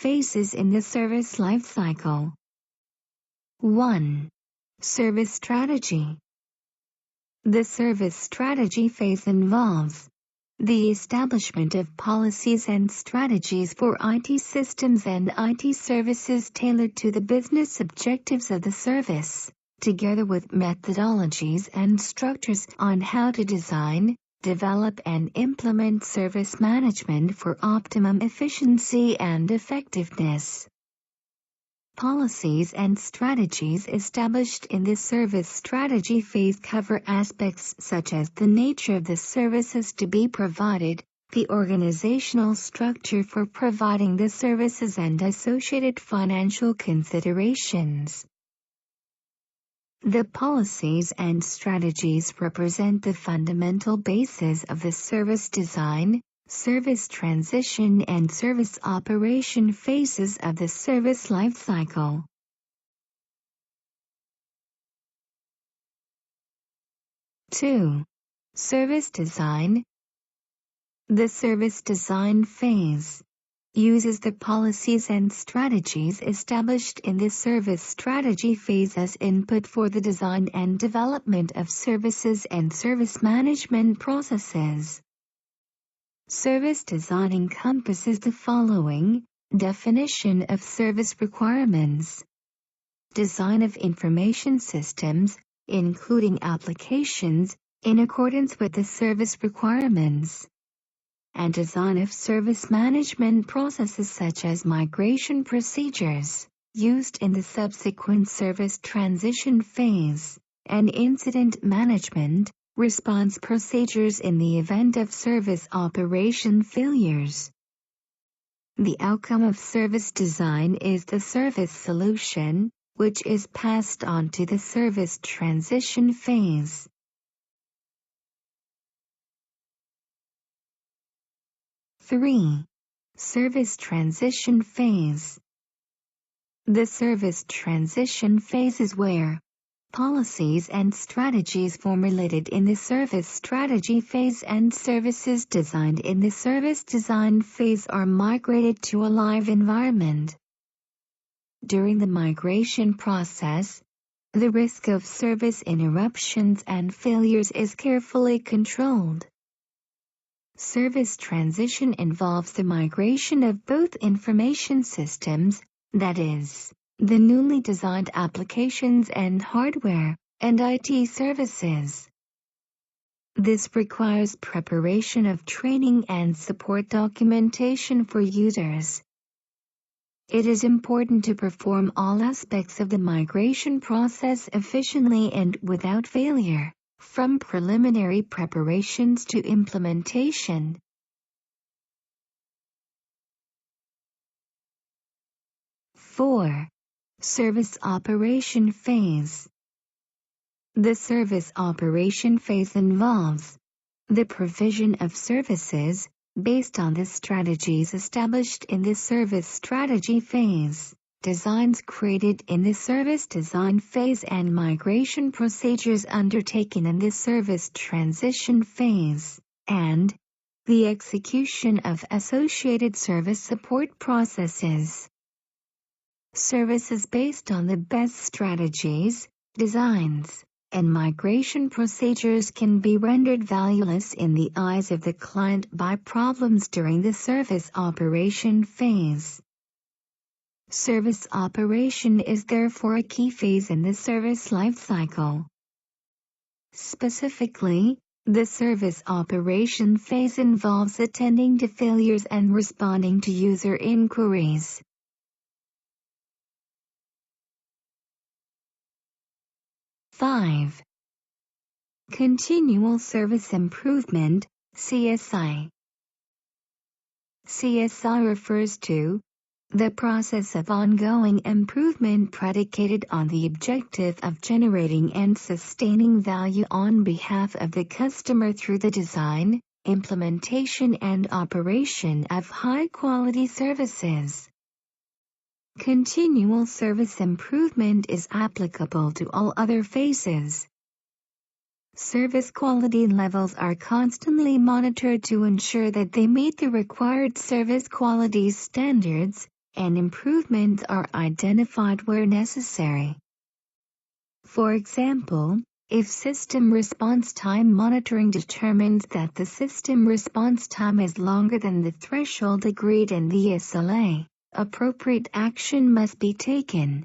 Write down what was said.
phases in the service lifecycle. 1. Service strategy. The service strategy phase involves the establishment of policies and strategies for IT systems and IT services tailored to the business objectives of the service, together with methodologies and structures on how to design, develop and implement service management for optimum efficiency and effectiveness. Policies and strategies established in the service strategy phase cover aspects such as the nature of the services to be provided, the organizational structure for providing the services and associated financial considerations. The policies and strategies represent the fundamental basis of the service design, service transition and service operation phases of the service lifecycle. Two. Service design. The service design phase uses the policies and strategies established in the service strategy phase as input for the design and development of services and service management processes. Service design encompasses the following: definition of service requirements, design of information systems, including applications, in accordance with the service requirements, and design of service management processes such as migration procedures, used in the subsequent service transition phase, and incident management, response procedures in the event of service operation failures. The outcome of service design is the service solution, which is passed on to the service transition phase. Three. Service transition phase. The service transition phase is where policies and strategies formulated in the service strategy phase and services designed in the service design phase are migrated to a live environment. During the migration process, the risk of service interruptions and failures is carefully controlled. Service transition involves the migration of both information systems, that is, the newly designed applications and hardware, and IT services. This requires preparation of training and support documentation for users. It is important to perform all aspects of the migration process efficiently and without failure, from preliminary preparations to implementation. 4. Service operation phase. The service operation phase involves the provision of services based on the strategies established in the service strategy phase, designs created in the service design phase and migration procedures undertaken in the service transition phase, and the execution of associated service support processes. Services based on the best strategies, designs, and migration procedures can be rendered valueless in the eyes of the client by problems during the service operation phase. Service operation is therefore a key phase in the service lifecycle. Specifically, the service operation phase involves attending to failures and responding to user inquiries. 5. Continual Service Improvement, CSI. CSI refers to the process of ongoing improvement predicated on the objective of generating and sustaining value on behalf of the customer through the design, implementation and operation of high-quality services. Continual service improvement is applicable to all other phases. Service quality levels are constantly monitored to ensure that they meet the required service quality standards, and improvements are identified where necessary. For example, if system response time monitoring determines that the system response time is longer than the threshold agreed in the SLA, appropriate action must be taken.